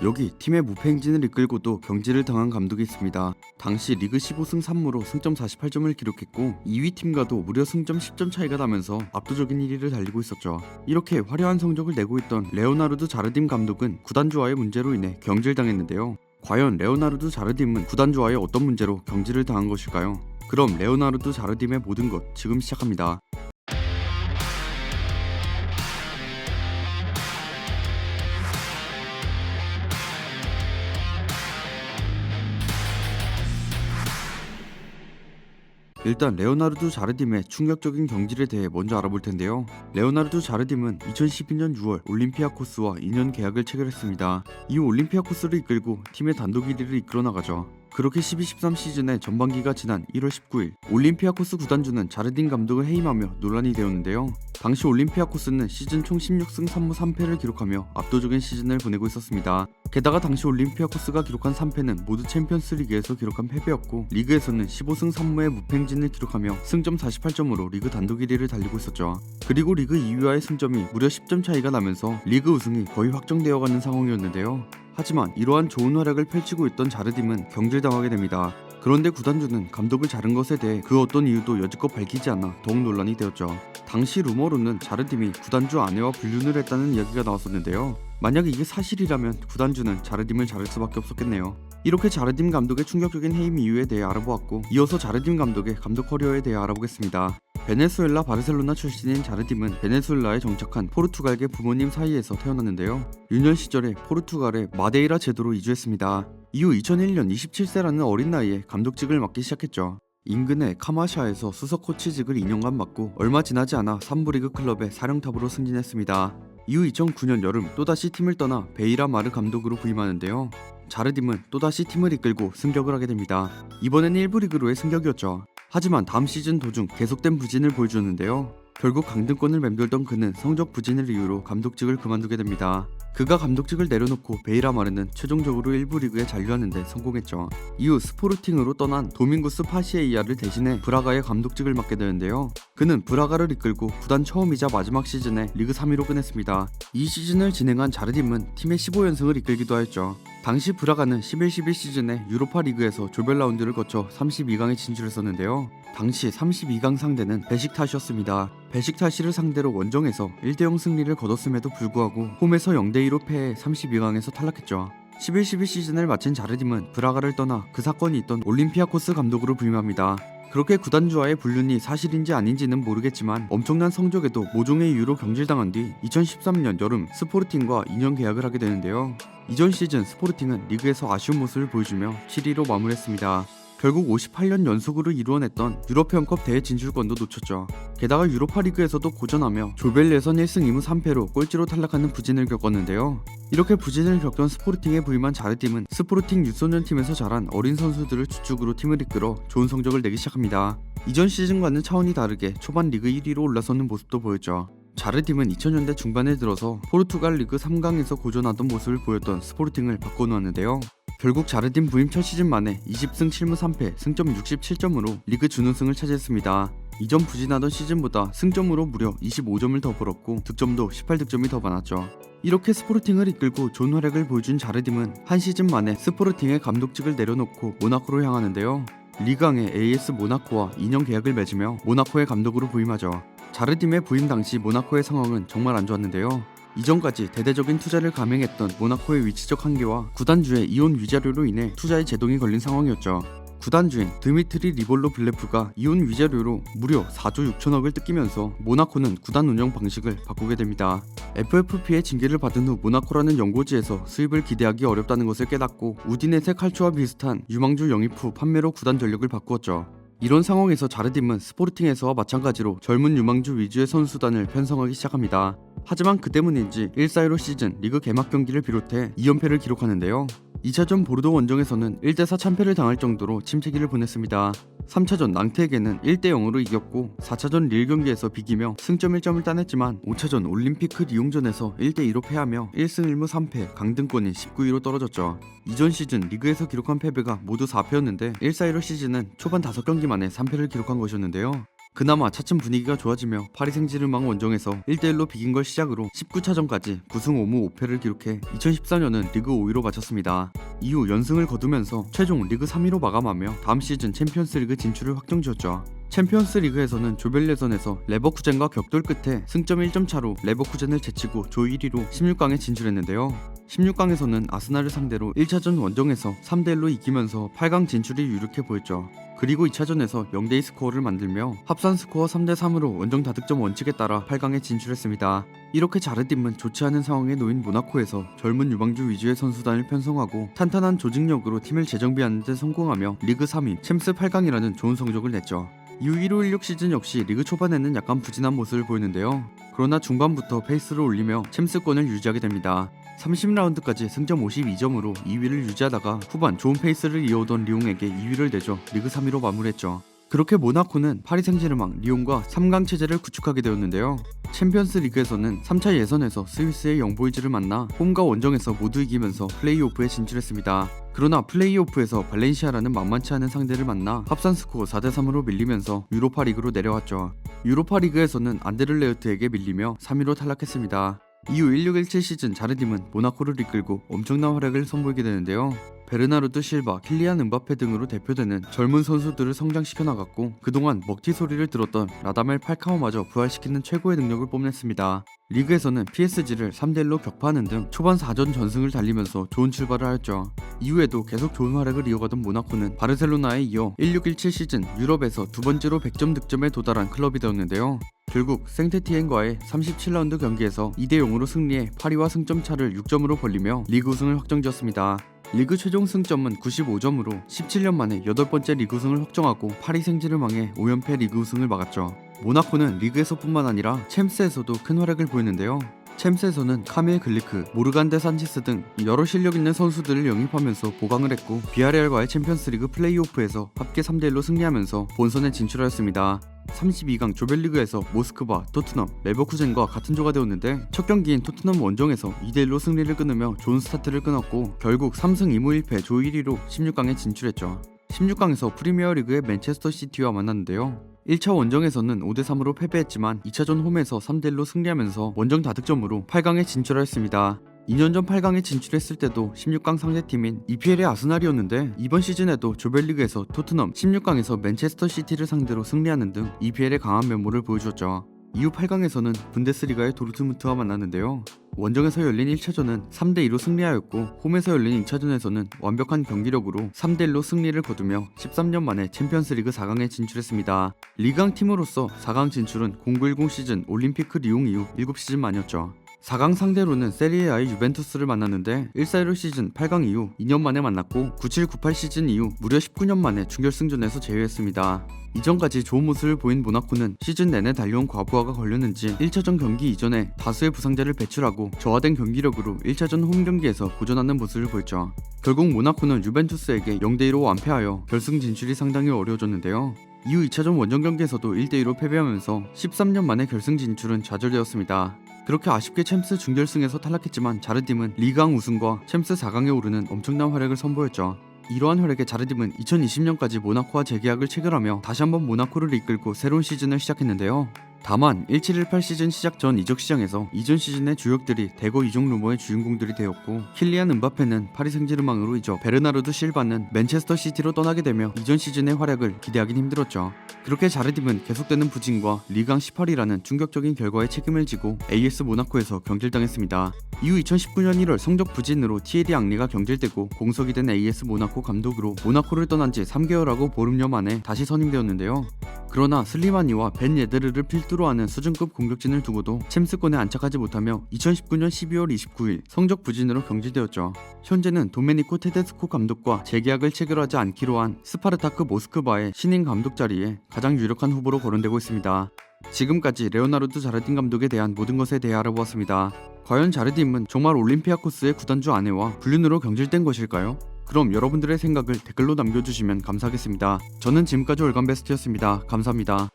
여기 팀의 무패 행진을 이끌고도 경질을 당한 감독이 있습니다. 당시 리그 15승 3무로 승점 48점을 기록했고 2위 팀과도 무려 승점 10점 차이가 나면서 압도적인 1위를 달리고 있었죠. 이렇게 화려한 성적을 내고 있던 레오나르도 자르딤 감독은 구단주와의 문제로 인해 경질당했는데요. 과연 레오나르도 자르딤은 구단주와의 어떤 문제로 경질을 당한 것일까요? 그럼 레오나르도 자르딤의 모든 것 지금 시작합니다. 일단 레오나르도 자르딤의 충격적인 경질에 대해 먼저 알아볼 텐데요. 레오나르도 자르딤은 2012년 6월 올림피아코스와 2년 계약을 체결했습니다. 이후 올림피아코스를 이끌고 팀의 단독 1위를 이끌어 나가죠. 그렇게 12-13 시즌의 전반기가 지난 1월 19일 올림피아코스 구단주는 자르딤 감독을 해임하며 논란이 되었는데요. 당시 올림피아코스는 시즌 총 16승 3무 3패를 기록하며 압도적인 시즌을 보내고 있었습니다. 게다가 당시 올림피아코스가 기록한 3패는 모두 챔피언스 리그에서 기록한 패배였고 리그에서는 15승 3무의 무패행진을 기록하며 승점 48점으로 리그 단독 1위를 달리고 있었죠. 그리고 리그 2위와의 승점이 무려 10점 차이가 나면서 리그 우승이 거의 확정되어 가는 상황이었는데요. 하지만 이러한 좋은 활약을 펼치고 있던 자르딤은 경질당하게 됩니다. 그런데 구단주는 감독을 자른 것에 대해 그 어떤 이유도 여지껏 밝히지 않아 더욱 논란이 되었죠. 당시 루머로는 자르딤이 구단주 아내와 불륜을 했다는 이야기가 나왔었는데요. 만약 이게 사실이라면 구단주는 자르딤을 자를 수밖에 없었겠네요. 이렇게 자르딤 감독의 충격적인 해임 이유에 대해 알아보았고 이어서 자르딤 감독의 감독 커리어에 대해 알아보겠습니다. 베네수엘라 바르셀로나 출신인 자르딤은 베네수엘라에 정착한 포르투갈계 부모님 사이에서 태어났는데요. 유년 시절에 포르투갈의 마데이라 제도로 이주했습니다. 이후 2001년 27세라는 어린 나이에 감독직을 맡기 시작했죠. 인근의 카마샤에서 수석 코치직을 2년간 맡고 얼마 지나지 않아 3부 리그 클럽의 사령탑으로 승진했습니다. 이후 2009년 여름 또다시 팀을 떠나 베이라 마르 감독으로 부임하는데요. 자르딤은 또다시 팀을 이끌고 승격을 하게 됩니다. 이번엔 1부 리그로의 승격이었죠. 하지만 다음 시즌 도중 계속된 부진을 보여주는데요. 결국 강등권을 맴돌던 그는 성적 부진을 이유로 감독직을 그만두게 됩니다. 그가 감독직을 내려놓고 베이라 마르는 최종적으로 1부 리그에 잔류하는 데 성공했죠. 이후 스포르팅으로 떠난 도밍구스 파시에이아를 대신해 브라가의 감독직을 맡게 되는데요. 그는 브라가를 이끌고 구단 처음이자 마지막 시즌에 리그 3위로 끝냈습니다. 이 시즌을 진행한 자르딤은 팀의 15연승을 이끌기도 하였죠. 당시 브라가는 11-12 시즌에 유로파 리그에서 조별 라운드를 거쳐 32강에 진출했었는데요. 당시 32강 상대는 베식타시였습니다. 베식타시를 상대로 원정에서 1대0 승리를 거뒀음에도 불구하고 홈에서 0대2로 패해 32강에서 탈락했죠. 11-12 시즌을 마친 자르딤은 브라가를 떠나 그 사건이 있던 올림피아코스 감독으로 부임합니다. 그렇게 구단주와의 불륜이 사실인지 아닌지는 모르겠지만 엄청난 성적에도 모종의 이유로 경질당한 뒤 2013년 여름 스포르팅과 2년 계약을 하게 되는데요. 이전 시즌 스포르팅은 리그에서 아쉬운 모습을 보여주며 7위로 마무리했습니다. 결국 58년 연속으로 이루어냈던 유럽회원컵 대회 진출권도 놓쳤죠. 게다가 유로파 리그에서도 고전하며 조별 예선 1승 2무 3패로 꼴찌로 탈락하는 부진을 겪었는데요. 이렇게 부진을 겪던 스포르팅에 부임한 자르딤은 스포르팅 유소년팀에서 자란 어린 선수들을 주축으로 팀을 이끌어 좋은 성적을 내기 시작합니다. 이전 시즌과는 차원이 다르게 초반 리그 1위로 올라서는 모습도 보였죠. 자르딤은 2000년대 중반에 들어서 포르투갈 리그 3강에서 고전하던 모습을 보였던 스포르팅을 바꿔놓았는데요. 결국 자르딤 부임 첫 시즌 만에 20승 7무 3패 승점 67점으로 리그 준우승을 차지했습니다. 이전 부진하던 시즌보다 승점으로 무려 25점을 더 벌었고 득점도 18득점이 더 많았죠. 이렇게 스포르팅을 이끌고 좋은 활약을 보여준 자르딤은 한 시즌 만에 스포르팅의 감독직을 내려놓고 모나코로 향하는데요. 리강의 AS 모나코와 2년 계약을 맺으며 모나코의 감독으로 부임하죠. 자르딤의 부임 당시 모나코의 상황은 정말 안 좋았는데요. 이전까지 대대적인 투자를 감행했던 모나코의 위치적 한계와 구단주의 이혼 위자료로 인해 투자에 제동이 걸린 상황이었죠. 구단주인 드미트리 리볼로 블레프가 이혼 위자료로 무려 4조 6천억을 뜯기면서 모나코는 구단 운영 방식을 바꾸게 됩니다. FFP의 징계를 받은 후 모나코라는 연고지에서 수입을 기대하기 어렵다는 것을 깨닫고 우디네세 칼초와 비슷한 유망주 영입 후 판매로 구단 전력을 바꾸었죠. 이런 상황에서 자르딤은 스포르팅에서와 마찬가지로 젊은 유망주 위주의 선수단을 편성하기 시작합니다. 하지만 그 때문인지 1-4-1로 시즌 리그 개막 경기를 비롯해 2연패를 기록하는데요. 2차전 보르도 원정에서는 1대4 참패를 당할 정도로 침체기를 보냈습니다. 3차전 낭트에게는 1대0으로 이겼고 4차전 릴 경기에서 비기며 승점 1점을 따냈지만 5차전 올림피크 리옹전에서 1대2로 패하며 1승 1무 3패 강등권인 19위로 떨어졌죠. 이전 시즌 리그에서 기록한 패배가 모두 4패였는데 1-4-1로 시즌은 초반 5경기 만에 3패를 기록한 것이었는데요. 그나마 차츰 분위기가 좋아지며 파리 생제르맹 원정에서 1대1로 비긴 걸 시작으로 19차전까지 9승 5무 5패를 기록해 2014년은 리그 5위로 마쳤습니다. 이후 연승을 거두면서 최종 리그 3위로 마감하며 다음 시즌 챔피언스리그 진출을 확정지었죠. 챔피언스리그에서는 조별 예선에서 레버쿠젠과 격돌 끝에 승점 1점 차로 레버쿠젠을 제치고 조 1위로 16강에 진출했는데요. 16강에서는 아스날을 상대로 1차전 원정에서 3대1로 이기면서 8강 진출이 유력해 보였죠. 그리고 2차전에서 0대2 스코어를 만들며 합산 스코어 3대3으로 원정 다득점 원칙에 따라 8강에 진출했습니다. 이렇게 자르딤은 좋지 않은 상황에 놓인 모나코에서 젊은 유망주 위주의 선수단을 편성하고 탄탄한 조직력으로 팀을 재정비하는 데 성공하며 리그 3위, 챔스 8강이라는 좋은 성적을 냈죠. 이후 15-16 시즌 역시 리그 초반에는 약간 부진한 모습을 보이는데요. 그러나 중반부터 페이스를 올리며 챔스권을 유지하게 됩니다. 30라운드까지 승점 52점으로 2위를 유지하다가 후반 좋은 페이스를 이어오던 리옹에게 2위를 내줘 리그 3위로 마무리했죠. 그렇게 모나코는 파리 생제르맹, 리옹과 3강 체제를 구축하게 되었는데요. 챔피언스 리그에서는 3차 예선에서 스위스의 영보이즈를 만나 홈과 원정에서 모두 이기면서 플레이오프에 진출했습니다. 그러나 플레이오프에서 발렌시아라는 만만치 않은 상대를 만나 합산 스코어 4대3으로 밀리면서 유로파 리그로 내려왔죠. 유로파 리그에서는 안데르레흐트에게 밀리며 3위로 탈락했습니다. 이후 16-17 시즌 자르딤은 모나코를 이끌고 엄청난 활약을 선보이게 되는데요. 베르나르도 실바, 킬리안 은바페 등으로 대표되는 젊은 선수들을 성장시켜 나갔고 그동안 먹튀 소리를 들었던 라다멜 팔카오마저 부활시키는 최고의 능력을 뽐냈습니다. 리그에서는 PSG를 3대1로 격파하는 등 초반 4전 전승을 달리면서 좋은 출발을 하였죠. 이후에도 계속 좋은 활약을 이어가던 모나코는 바르셀로나에 이어 16-17 시즌 유럽에서 두 번째로 100점 득점에 도달한 클럽이 되었는데요. 결국 생테티엔과의 37라운드 경기에서 2대0으로 승리해 파리와 승점 차를 6점으로 벌리며 리그 우승을 확정지었습니다. 리그 최종 승점은 95점으로 17년 만에 8번째 리그 우승을 확정하고 파리 생제르맹의 5연패 리그 우승을 막았죠. 모나코는 리그에서뿐만 아니라 챔스에서도 큰 활약을 보였는데요. 챔스에서는 카밀 글리크, 모르간 데 산치스 등 여러 실력 있는 선수들을 영입하면서 보강을 했고 비아레알과의 챔피언스리그 플레이오프에서 합계 3대1로 승리하면서 본선에 진출하였습니다. 32강 조별리그에서 모스크바, 토트넘, 레버쿠젠과 같은 조가 되었는데 첫 경기인 토트넘 원정에서 2대1로 승리를 끊으며 좋은 스타트를 끊었고 결국 3승 2무 1패 조 1위로 16강에 진출했죠. 16강에서 프리미어리그의 맨체스터 시티와 만났는데요. 1차 원정에서는 5대3으로 패배했지만 2차전 홈에서 3대1로 승리하면서 원정 다득점으로 8강에 진출하였습니다. 2년 전 8강에 진출했을 때도 16강 상대팀인 EPL의 아스날이었는데 이번 시즌에도 조별리그에서 토트넘, 16강에서 맨체스터 시티를 상대로 승리하는 등 EPL의 강한 면모를 보여주었죠. 이후 8강에서는 분데스리가의 도르트문트와 만났는데요. 원정에서 열린 1차전은 3대2로 승리하였고 홈에서 열린 2차전에서는 완벽한 경기력으로 3대1로 승리를 거두며 13년 만에 챔피언스리그 4강에 진출했습니다. 리그왕 팀으로서 4강 진출은 0910 시즌 올림피크 리옹 이후 7시즌 만이었죠. 4강 상대로는 세리에아의 유벤투스를 만났는데 1-4-1 시즌 8강 이후 2년 만에 만났고 97-98 시즌 이후 무려 19년 만에 준결승전에서 제외했습니다. 이전까지 좋은 모습을 보인 모나코는 시즌 내내 달려온 과부하가 걸렸는지 1차전 경기 이전에 다수의 부상자를 배출하고 저하된 경기력으로 1차전 홈 경기에서 고전하는 모습을 보였죠. 결국 모나코는 유벤투스에게 0대2로 완패하여 결승 진출이 상당히 어려워졌는데요. 이후 2차전 원정 경기에서도 1대2로 패배하면서 13년 만에 결승 진출은 좌절되었습니다. 그렇게 아쉽게 챔스 준결승에서 탈락했지만 자르딤은 리그왕 우승과 챔스 4강에 오르는 엄청난 활약을 선보였죠. 이러한 활약에 자르딤은 2020년까지 모나코와 재계약을 체결하며 다시 한번 모나코를 이끌고 새로운 시즌을 시작했는데요. 다만 17-18 시즌 시작 전 이적 시장에서 이전 시즌의 주역들이 대거 이적 루머의 주인공들이 되었고 킬리안 은바페는 파리 생제르맹으로 이적, 베르나르도 실바는 맨체스터 시티로 떠나게 되며 이전 시즌의 활약을 기대하긴 힘들었죠. 그렇게 자르딤은 계속되는 부진과 리그왕 18위라는 충격적인 결과에 책임을 지고 AS 모나코에서 경질당했습니다. 이후 2019년 1월 성적 부진으로 티에리 앙리가 경질되고 공석이 된 AS 모나코 감독으로 모나코를 떠난 지 3개월하고 보름여 만에 다시 선임되었는데요. 그러나 슬리마니와 벤 예데르를 필두로 하는 수준급 공격진을 두고도 챔스권에 안착하지 못하며 2019년 12월 29일 성적 부진으로 경질되었죠. 현재는 도메니코 테데스코 감독과 재계약을 체결하지 않기로 한 스파르타크 모스크바의 신인 감독 자리에 가장 유력한 후보로 거론되고 있습니다. 지금까지 레오나르도 자르딤 감독에 대한 모든 것에 대해 알아보았습니다. 과연 자르딤은 정말 올림피아코스의 구단주 아내와 불륜으로 경질된 것일까요? 그럼 여러분들의 생각을 댓글로 남겨주시면 감사하겠습니다. 저는 지금까지 올간베스트였습니다. 감사합니다.